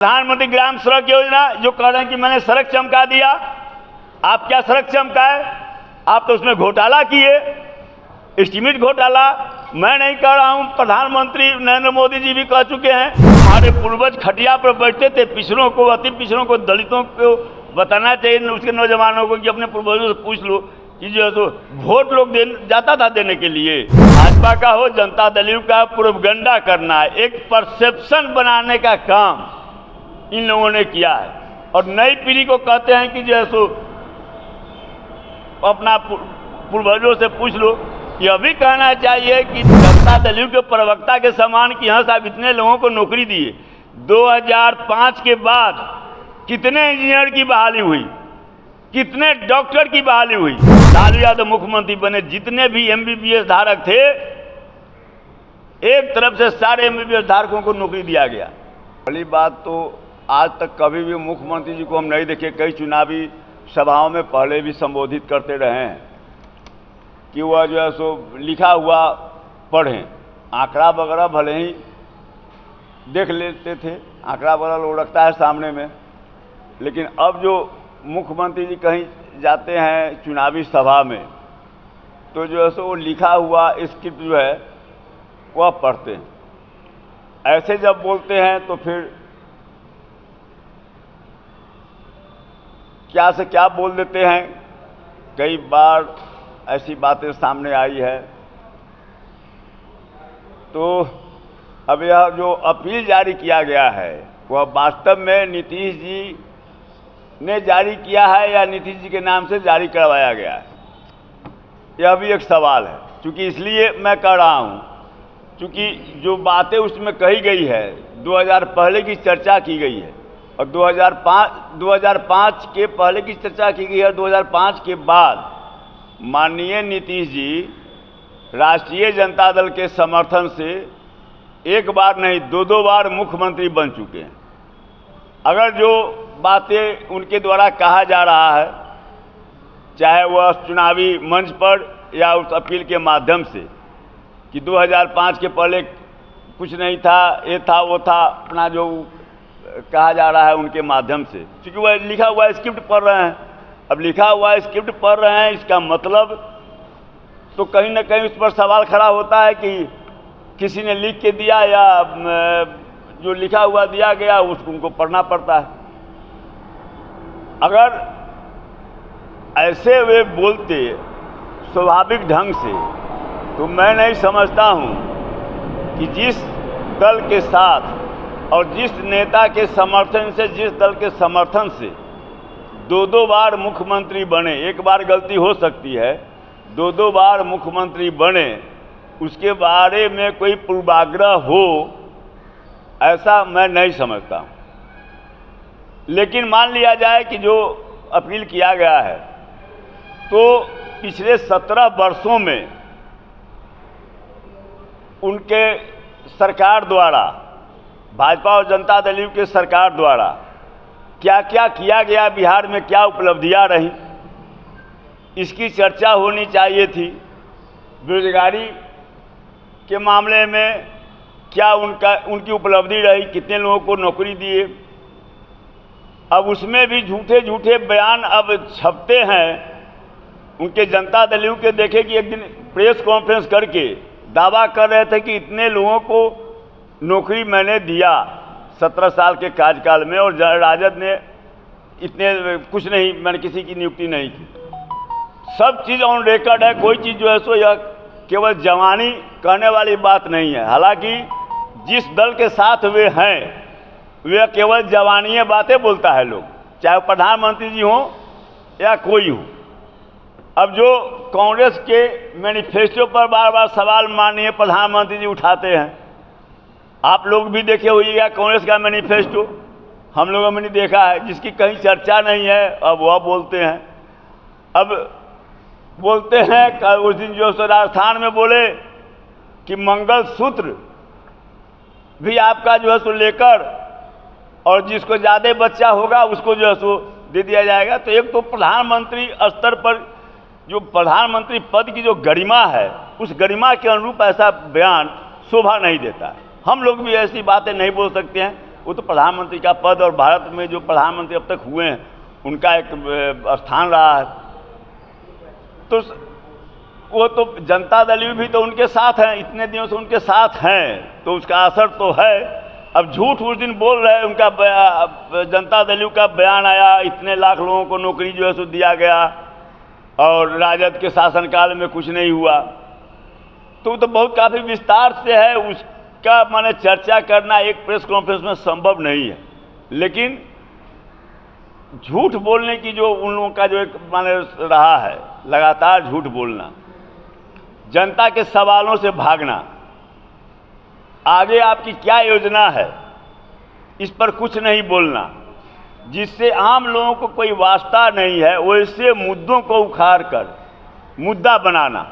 प्रधानमंत्री ग्राम सड़क योजना जो कह रहे हैं कि मैंने सड़क चमका दिया, आप क्या सड़क चमकाए? आप तो उसमें घोटाला किए, एस्टीमेट घोटाला। मैं नहीं कह रहा हूं, प्रधानमंत्री नरेंद्र मोदी जी भी कह चुके हैं। हमारे पूर्वज खटिया पर बैठते थे, पिछड़ों को, अति पिछड़ों को, दलितों को बताना चाहिए उसके नौजवानों को कि अपने पूर्वजों से पूछ लो कि जो है तो वोट लोग जाता था देने के लिए। भाजपा का हो, जनता दल का, प्रोपगंडा करना, एक परसेप्शन बनाने का काम इन लोगों ने किया है। और नई पीढ़ी को कहते हैं कि जो है सो अपना पूर्वजों से पूछ लो। यह भी कहना चाहिए कि जनता दल के प्रवक्ता के समान कि हाँ साहब इतने लोगों को नौकरी दिए। 2005 के बाद कितने इंजीनियर की बहाली हुई, कितने डॉक्टर की बहाली हुई। लालू यादव मुख्यमंत्री बने, जितने भी MBBS धारक थे, एक तरफ से सारे MBBS धारकों को नौकरी दिया गया। पहली बात तो आज तक कभी भी मुख्यमंत्री जी को हम नहीं देखे, कई चुनावी सभाओं में पहले भी संबोधित करते रहे हैं कि वह जो है सो लिखा हुआ पढ़ें, आंकड़ा वगैरह भले ही देख लेते थे, आंकड़ा वगैरह लोग रखता है सामने में, लेकिन अब जो मुख्यमंत्री जी कहीं जाते हैं चुनावी सभा में तो जो है सो वो लिखा हुआ स्क्रिप्ट जो है वह पढ़ते हैं। ऐसे जब बोलते हैं तो फिर क्या से क्या बोल देते हैं। कई बार ऐसी बातें सामने आई है। तो अब यह जो अपील जारी किया गया है वह वास्तव में नीतीश जी ने जारी किया है या नीतीश जी के नाम से जारी करवाया गया है, यह भी एक सवाल है। क्योंकि इसलिए मैं कह रहा हूं, क्योंकि जो बातें उसमें कही गई है 2000 पहले की चर्चा की गई है और 2005 के पहले की चर्चा की गई है। 2005 के बाद माननीय नीतीश जी राष्ट्रीय जनता दल के समर्थन से एक बार नहीं दो बार मुख्यमंत्री बन चुके हैं। अगर जो बातें उनके द्वारा कहा जा रहा है, चाहे वह चुनावी मंच पर या उस अपील के माध्यम से कि 2005 के पहले कुछ नहीं था, ये था वो था, अपना जो कहा जा रहा है उनके माध्यम से, क्योंकि वह लिखा हुआ स्क्रिप्ट पढ़ रहे हैं। अब लिखा हुआ स्क्रिप्ट पढ़ रहे हैं, इसका मतलब तो कहीं ना कहीं उस पर सवाल खड़ा होता है कि किसी ने लिख के दिया या जो लिखा हुआ दिया गया उसको उनको पढ़ना पड़ता है। अगर ऐसे वे बोलते स्वाभाविक ढंग से तो मैं नहीं समझता हूं कि जिस दल के साथ और जिस नेता के समर्थन से, जिस दल के समर्थन से दो बार मुख्यमंत्री बने, एक बार गलती हो सकती है, दो बार मुख्यमंत्री बने, उसके बारे में कोई पूर्वाग्रह हो, ऐसा मैं नहीं समझता। लेकिन मान लिया जाए कि जो अपील किया गया है तो पिछले 17 वर्षों में उनके सरकार द्वारा, भाजपा और जनता दल के सरकार द्वारा क्या क्या किया गया, बिहार में क्या उपलब्धियां रही, इसकी चर्चा होनी चाहिए थी। बेरोजगारी के मामले में क्या उनकी उपलब्धि रही, कितने लोगों को नौकरी दिए। अब उसमें भी झूठे झूठे बयान अब छपते हैं उनके। जनता दल के देखे कि एक दिन प्रेस कॉन्फ्रेंस करके दावा कर रहे थे कि इतने लोगों को नौकरी मैंने दिया 17 साल के कार्यकाल में, और राजद ने इतने कुछ नहीं, मैंने किसी की नियुक्ति नहीं की। सब चीज़ ऑन रिकॉर्ड है। कोई चीज़ जो है सो यह केवल जवानी कहने वाली बात नहीं है। हालांकि जिस दल के साथ वे हैं वे केवल जवानी बातें बोलता है लोग, चाहे प्रधानमंत्री जी हों या कोई हो। अब जो कांग्रेस के मैनिफेस्टो पर बार बार सवाल माननीय प्रधानमंत्री जी उठाते हैं, आप लोग भी देखे होइएगा कांग्रेस का मैनिफेस्टो, हम लोगों ने नहीं देखा है, जिसकी कहीं चर्चा नहीं है, अब वह बोलते हैं। अब बोलते हैं उस दिन जो राजस्थान में बोले कि मंगलसूत्र भी आपका जो है सो लेकर और जिसको ज़्यादा बच्चा होगा उसको जो है सो दे दिया जाएगा। तो एक तो प्रधानमंत्री स्तर पर जो प्रधानमंत्री पद की जो गरिमा है, उस गरिमा के अनुरूप ऐसा बयान शोभा नहीं देता है। हम लोग भी ऐसी बातें नहीं बोल सकते हैं। वो तो प्रधानमंत्री का पद, और भारत में जो प्रधानमंत्री अब तक हुए हैं उनका एक स्थान रहा है। तो वो तो जनता दल भी तो उनके साथ हैं, इतने दिनों से उनके साथ हैं, तो उसका असर तो है। अब झूठ उस दिन बोल रहे हैं, उनका जनता दल का बयान आया, इतने लाख लोगों को नौकरी जो है सो दिया गया और राजद के शासनकाल में कुछ नहीं हुआ। तो बहुत काफ़ी विस्तार से है, उसका माने चर्चा करना एक प्रेस कॉन्फ्रेंस में संभव नहीं है। लेकिन झूठ बोलने की जो उन लोगों का जो एक माने रहा है, लगातार झूठ बोलना, जनता के सवालों से भागना, आगे आपकी क्या योजना है इस पर कुछ नहीं बोलना, जिससे आम लोगों को कोई वास्ता नहीं है वैसे मुद्दों को उखाड़ कर मुद्दा बनाना,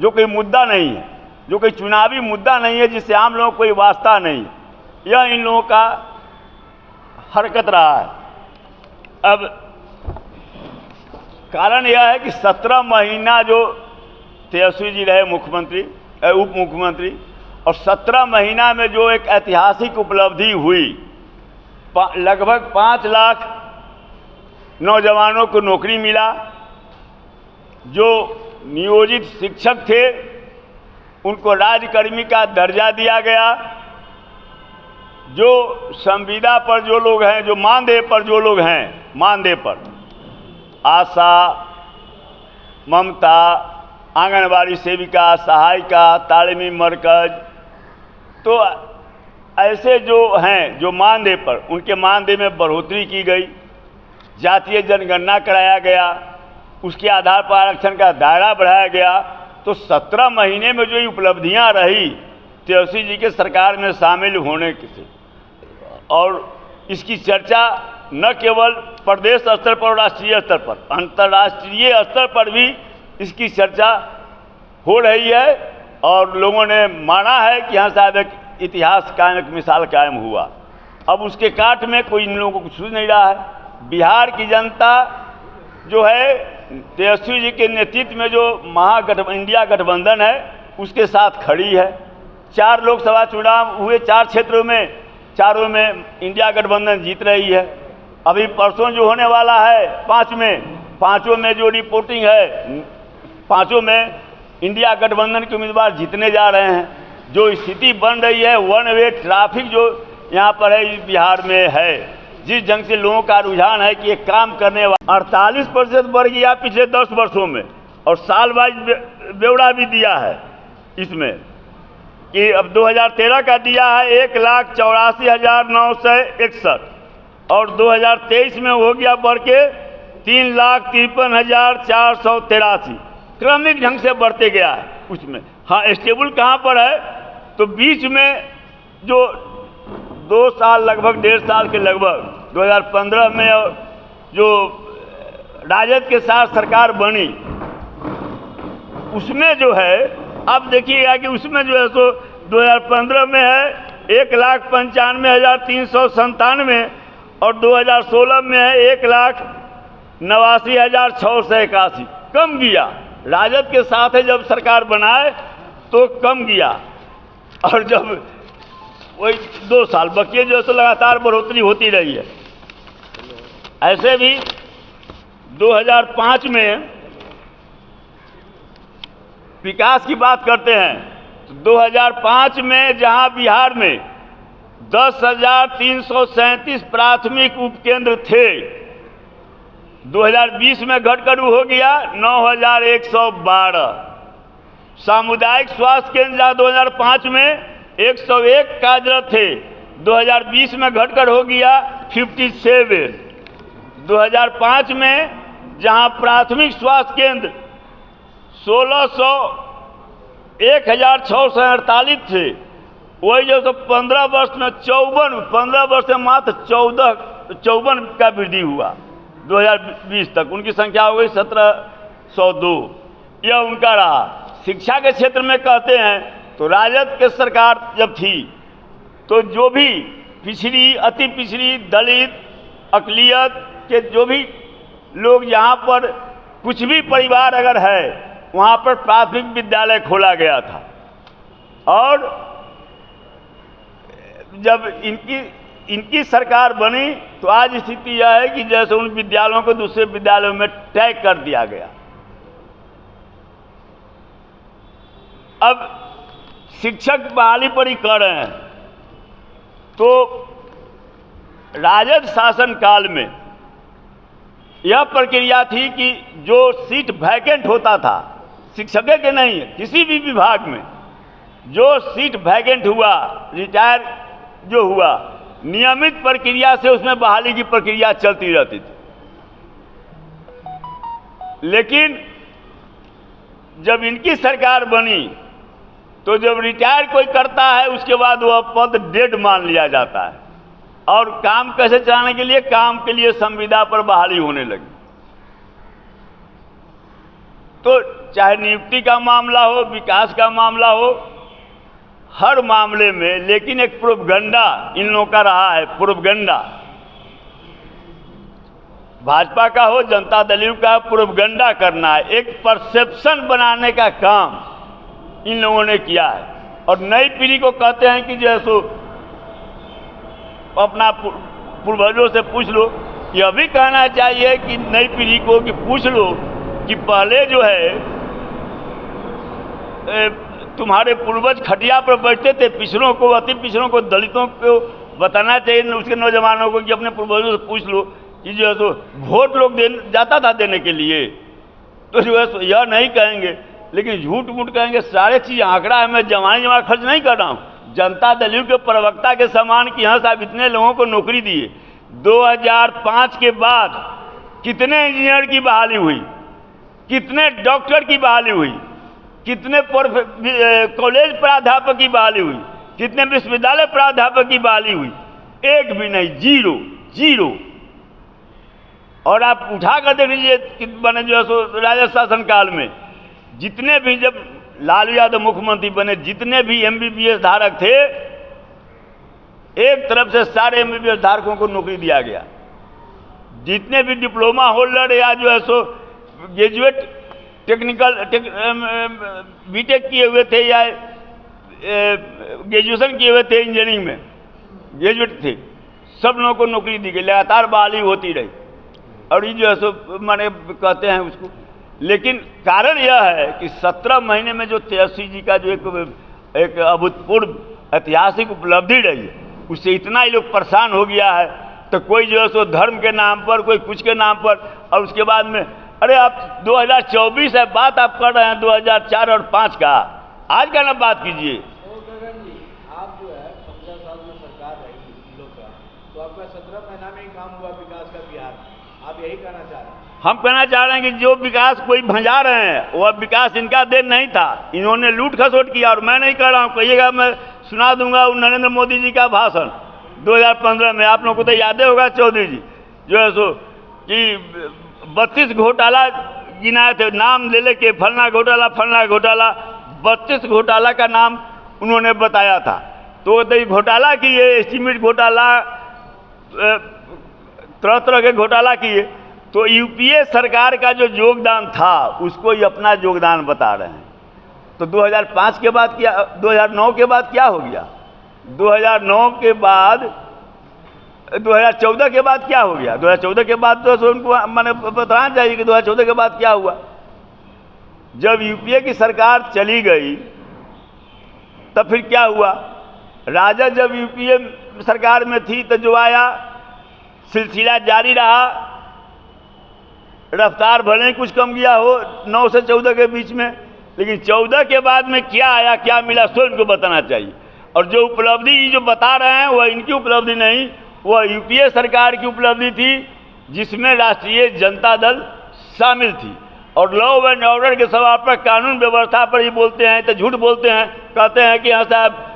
जो कोई मुद्दा नहीं है, जो कोई चुनावी मुद्दा नहीं है, जिससे आम लोगों को कोई वास्ता नहीं, यह इन लोगों का हरकत रहा है। अब कारण यह है कि 17 महीना जो तेजस्वी जी रहे मुख्यमंत्री, उप मुख्यमंत्री, और 17 महीना में जो एक ऐतिहासिक उपलब्धि हुई, लगभग 5 लाख नौजवानों को नौकरी मिला, जो नियोजित शिक्षक थे उनको राज्यकर्मी का दर्जा दिया गया, जो संविदा पर जो लोग हैं, जो मानदेय पर जो लोग हैं, मानदेय पर आशा, ममता, आंगनबाड़ी सेविका, सहायिका, तालीमी मरकज, तो ऐसे जो हैं जो मानदेय पर, उनके मानदेय में बढ़ोतरी की गई, जातीय जनगणना कराया गया, उसके आधार पर आरक्षण का दायरा बढ़ाया गया। तो 17 महीने में जो उपलब्धियां रही तेजस्वी जी के सरकार में शामिल होने से, और इसकी चर्चा न केवल प्रदेश स्तर पर और राष्ट्रीय स्तर पर, अंतर्राष्ट्रीय स्तर पर भी इसकी चर्चा हो रही है, और लोगों ने माना है कि यहाँ साहब एक इतिहास कायम, एक मिसाल कायम हुआ। अब उसके काट में कोई इन लोगों को कुछ सूझ नहीं रहा है। बिहार की जनता जो है तेजस्वी जी के नेतृत्व में जो इंडिया गठबंधन है उसके साथ खड़ी है। 4 लोकसभा चुनाव हुए 4 क्षेत्रों में, चारों में इंडिया गठबंधन जीत रही है। अभी परसों जो होने वाला है 5 में, 5 में जो रिपोर्टिंग है 5 में इंडिया गठबंधन के उम्मीदवार जीतने जा रहे हैं। जो स्थिति बन रही है, वन वे ट्रैफिक जो यहाँ पर है बिहार में है, जिस ढंग से लोगों का रुझान है कि एक काम करने वाला 48% बढ़ गया पिछले 10 वर्षों में, और साल वाइज ब्यौरा भी दिया है इसमें कि अब 2013 का दिया है 1,84,961, और 2023 में हो गया बढ़ के 3,53,483, क्रमिक ढंग से बढ़ते गया है उसमें। हाँ, स्टेबल कहाँ पर है, तो बीच में जो 2 साल, लगभग 1.5 साल के लगभग 2015 में जो राजद के साथ सरकार बनी, उसमें जो है अब देखिएगा कि उसमें जो है सो 2015 में है 1,95,397, और 2016 में है 1,89,681, कम गया। राजद के साथ है जब सरकार बनाए तो कम गया, और जब वही 2 साल बकिए जो है सो लगातार बढ़ोतरी होती रही है। ऐसे भी 2005 में विकास की बात करते हैं तो 2005 में जहां बिहार में 10,337 प्राथमिक उपकेंद्र थे, 2020 में घटकर हो गया 9,112। सामुदायिक स्वास्थ्य केंद्र जहाँ 2005 में 101 कार्यरत थे, 2020 में घटकर हो गया 57। 2005 में जहाँ प्राथमिक स्वास्थ्य केंद्र 1,648 थे, वही जो तो 15 वर्ष में 15 वर्ष में मात्र 54 का वृद्धि हुआ। 2020 तक उनकी संख्या हो गई 1,702। यह उनका रहा। शिक्षा के क्षेत्र में कहते हैं तो राजद के सरकार जब थी तो जो भी पिछड़ी, अति पिछड़ी, दलित, अक़लियत के जो भी लोग यहाँ पर कुछ भी परिवार अगर है वहाँ पर प्राथमिक विद्यालय खोला गया था। और जब इनकी इनकी सरकार बनी तो आज स्थिति यह है कि जैसे उन विद्यालयों को दूसरे विद्यालयों में टैग कर दिया गया। अब शिक्षक बहाली पर ही कर रहे हैं, तो राजद शासन काल में यह प्रक्रिया थी कि जो सीट वैकेंट होता था, शिक्षक के नहीं किसी भी विभाग में जो सीट वैकेंट हुआ, रिटायर जो हुआ, नियमित प्रक्रिया से उसमें बहाली की प्रक्रिया चलती रहती थी। लेकिन जब इनकी सरकार बनी तो जब रिटायर कोई करता है उसके बाद वह पद डेड मान लिया जाता है और काम कैसे चलाने के लिए, काम के लिए संविदा पर बहाली होने लगी। तो चाहे नियुक्ति का मामला हो, विकास का मामला हो, हर मामले में लेकिन एक प्रोपगंडा इन लोगों का रहा है। प्रोपगंडा भाजपा का हो, जनता दल का, प्रोपगंडा करना है, एक परसेप्शन बनाने का काम इन लोगों ने किया है। और नई पीढ़ी को कहते हैं कि जैसो अपना पूर्वजों से पूछ लो। यह भी कहना चाहिए कि नई पीढ़ी को कि पूछ लो कि पहले जो है तुम्हारे पूर्वज खटिया पर बैठते थे, पिछड़ों को, अति पिछड़ों को, दलितों को बताना चाहिए उसके नौजवानों को कि अपने पूर्वजों से पूछ लो कि जो है सो वोट लोग जाता था देने के लिए, तो जो है सो यह नहीं कहेंगे, लेकिन झूठ मूठ कहेंगे। सारे चीज़ आंकड़ा है, मैं जमा खर्च नहीं कर रहा हूँ। जनता दल के प्रवक्ता के समान कि हाँ साहब इतने लोगों को नौकरी दिए। 2005 के बाद कितने इंजीनियर की बहाली हुई, कितने डॉक्टर की बहाली हुई, कितने कॉलेज प्राध्यापक की बहाली हुई, कितने विश्वविद्यालय प्राध्यापक की बहाली हुई, एक भी नहीं, जीरो। और आप उठा कर देख लीजिए बने जो है सो राजद शासन काल में जितने भी, जब लालू यादव मुख्यमंत्री बने, जितने भी MBBS धारक थे, एक तरफ से सारे MBBS धारकों को नौकरी दिया गया। जितने भी डिप्लोमा होल्डर या जो है सो ग्रेजुएट टेक्निकल बीटेक किए हुए थे या ग्रेजुएशन किए हुए थे, इंजीनियरिंग में ग्रेजुएट थे, सब लोगों को नौकरी दी गई। लगातार बहाली होती रही और ये जो है सो माने कहते हैं उसको। लेकिन कारण यह है कि 17 महीने में जो तेजस्वी जी का जो एक अभूतपूर्व ऐतिहासिक उपलब्धि रही है, उससे इतना ही लोग परेशान हो गया है। तो कोई जो है सो धर्म के नाम पर, कोई कुछ के नाम पर, और उसके बाद में अरे आप 2024 है, बात आप कर रहे हैं 2004 और 5 का, आज का ना बात कीजिए। आप जो है 15 साल में सरकार रही लोग का, तो आपका 17 महीना में ही काम हुआ विकास का बिहार, आप यही कहना चाह रहे हैं? हम कहना चाह रहे हैं कि जो विकास कोई भंजा रहे हैं वह विकास इनका देन नहीं था, इन्होंने लूट खसोट किया। और मैं नहीं कह रहा हूँ, कहिएगा मैं सुना दूंगा नरेंद्र मोदी जी का भाषण 2015 में, आप लोगों को तो याद होगा, चौधरी जी जो है सो कि 32 घोटाला गिनाए थे, नाम ले लेके फलना घोटाला 32 घोटाला का नाम उन्होंने बताया था। तो घोटाला किए, एस्टीमेट घोटाला, तरह तरह के घोटाला किए। तो यूपीए सरकार का जो योगदान था उसको ही अपना योगदान बता रहे हैं। तो 2005 के बाद क्या, 2009 के बाद क्या हो गया, 2009 के बाद 2014 के बाद क्या हो गया, 2014 के बाद तो उनको मैंने बताना चाहिए कि 2014 के बाद क्या हुआ। जब यूपीए की सरकार चली गई तब फिर क्या हुआ, राजद जब यूपीए सरकार में थी तो जो आया सिलसिला जारी रहा, रफ्तार भले ही कुछ कम गया हो 9 से 14 के बीच में, लेकिन 14 के बाद में क्या आया, क्या मिला, सो इनको बताना चाहिए। और जो उपलब्धि जो बता रहे हैं वह इनकी उपलब्धि नहीं, वह यूपीए सरकार की उपलब्धि थी जिसमें राष्ट्रीय जनता दल शामिल थी। और लॉ एंड ऑर्डर के सवाल पर, कानून व्यवस्था पर ही बोलते हैं तो झूठ बोलते हैं, कहते हैं कि हाँ साहब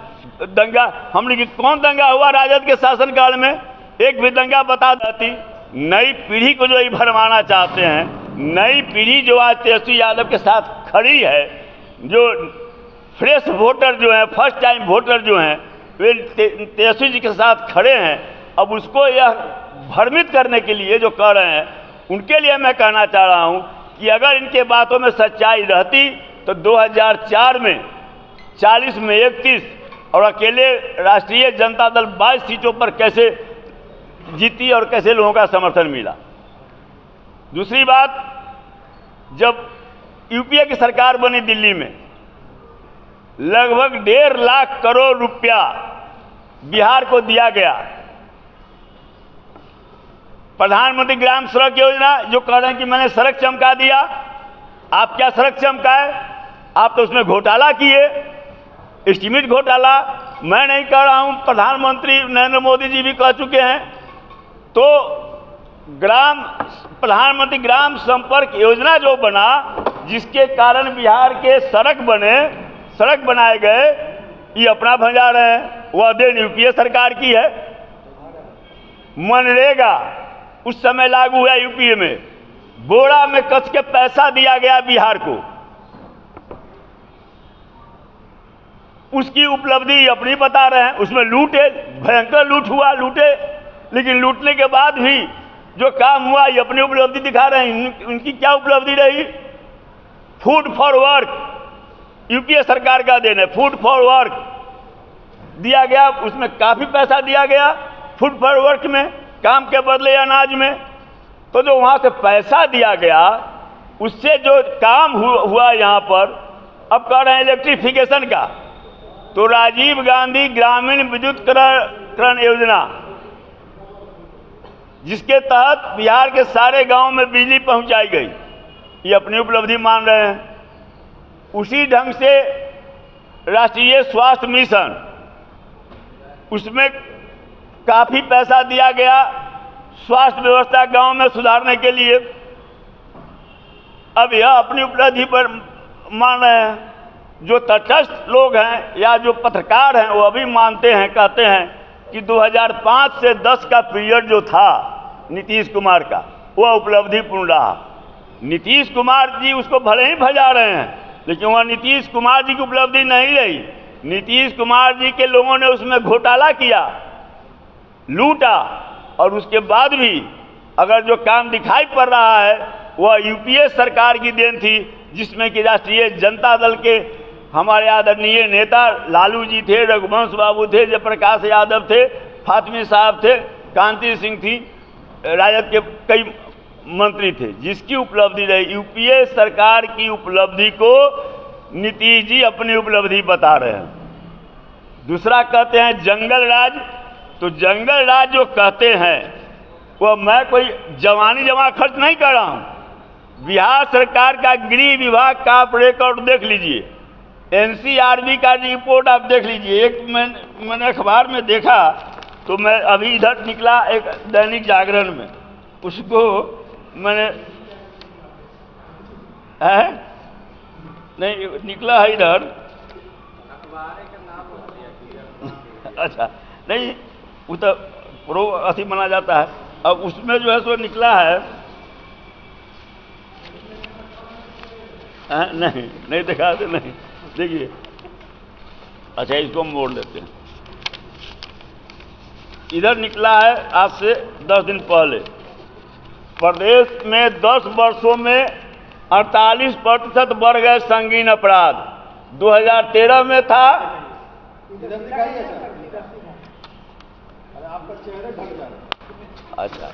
दंगा, हमने कौन दंगा हुआ राजद के शासनकाल में, एक भी दंगा बता देती। नई पीढ़ी को जो भरमाना चाहते हैं, नई पीढ़ी जो आज तेजस्वी यादव के साथ खड़ी है, जो फ्रेश वोटर जो हैं, फर्स्ट टाइम वोटर जो हैं, वे तेजस्वी जी के साथ खड़े हैं। अब उसको यह भ्रमित करने के लिए जो कर रहे हैं, उनके लिए मैं कहना चाह रहा हूं कि अगर इनके बातों में सच्चाई रहती तो 2004 में 40 में 31 और अकेले राष्ट्रीय जनता दल 22 सीटों पर कैसे जीती और कैसे लोगों का समर्थन मिला। दूसरी बात, जब यूपीए की सरकार बनी दिल्ली में, लगभग 1.5 लाख करोड़ रुपया बिहार को दिया गया। प्रधानमंत्री ग्राम सड़क योजना, जो कह रहे हैं कि मैंने सड़क चमका दिया, आप क्या सड़क चमकाए? आप तो उसमें घोटाला किए, एस्टीमेट घोटाला। मैं नहीं कह रहा हूं, प्रधानमंत्री नरेंद्र मोदी जी भी कह चुके हैं। तो प्रधानमंत्री ग्राम संपर्क योजना जो बना, जिसके कारण बिहार के सड़क बनाए गए, ये अपना भंजा रहे हैं। वह देन यूपीए सरकार की है। मनरेगा उस समय लागू हुआ यूपीए में, बोरा में कस के पैसा दिया गया बिहार को। उसकी उपलब्धि अपनी बता रहे हैं। उसमें लूटे, भयंकर लूट हुआ, लूटे, लेकिन लूटने के बाद भी जो काम हुआ ये अपनी उपलब्धि दिखा रहे हैं। उनकी क्या उपलब्धि रही? फूड फॉर वर्क यूपीए सरकार का देन है। फूड फॉर वर्क दिया गया, उसमें काफी पैसा दिया गया फूड फॉर वर्क में, काम के बदले अनाज में। तो जो वहां से पैसा दिया गया, उससे जो काम हुआ यहाँ पर, अब कह रहे हैं इलेक्ट्रिफिकेशन का, तो राजीव गांधी ग्रामीण विद्युतीकरण योजना, जिसके तहत बिहार के सारे गांव में बिजली पहुंचाई गई, ये अपनी उपलब्धि मान रहे हैं। उसी ढंग से राष्ट्रीय स्वास्थ्य मिशन, उसमें काफी पैसा दिया गया स्वास्थ्य व्यवस्था गांव में सुधारने के लिए। अब यह अपनी उपलब्धि पर मान रहे हैं। जो तटस्थ लोग हैं या जो पत्रकार हैं, वो अभी मानते हैं, कहते हैं कि 2005 से 10 का पीरियड जो था नीतीश कुमार का, वह उपलब्धिपूर्ण रहा। नीतीश कुमार जी उसको भले ही भजा रहे हैं, लेकिन वह नीतीश कुमार जी की उपलब्धि नहीं रही। नीतीश कुमार जी के लोगों ने उसमें घोटाला किया, लूटा, और उसके बाद भी अगर जो काम दिखाई पड़ रहा है वह यूपीए सरकार की देन थी, जिसमें कि राष्ट्रीय जनता दल के हमारे आदरणीय नेता लालू जी थे, रघुवंश बाबू थे, जयप्रकाश यादव थे, फातमी साहब थे, कांति सिंह थी, राजद के कई मंत्री थे, जिसकी उपलब्धि रही। यूपीए सरकार की उपलब्धि को नीतीश जी अपनी उपलब्धि बता रहे हैं। दूसरा कहते हैं जंगल राज, तो जंगल राज जो कहते हैं वो मैं कोई जवानी जमा खर्च नहीं कर रहा हूं। बिहार सरकार का गृह विभाग का आप रिकॉर्ड देख लीजिए, एनसीआरबी का रिपोर्ट आप देख लीजिए। एक मैंने अखबार में देखा, तो मैं अभी इधर निकला एक दैनिक जागरण में, उसको मैंने नहीं निकला है इधर। अच्छा, नहीं वो तो प्रो अथी माना जाता है। अब उसमें जो है सो निकला है, नहीं देखा तो नहीं, देखिए। अच्छा, इसको हम मोड़ देते हैं। इधर निकला है आज से 10 दिन पहले, प्रदेश में 10 वर्षों में 48% बढ़ गए संगीन अपराध। 2013 में था, इधर दिखाइए सर, आपका चेहरा ढक जा रहा है। अच्छा,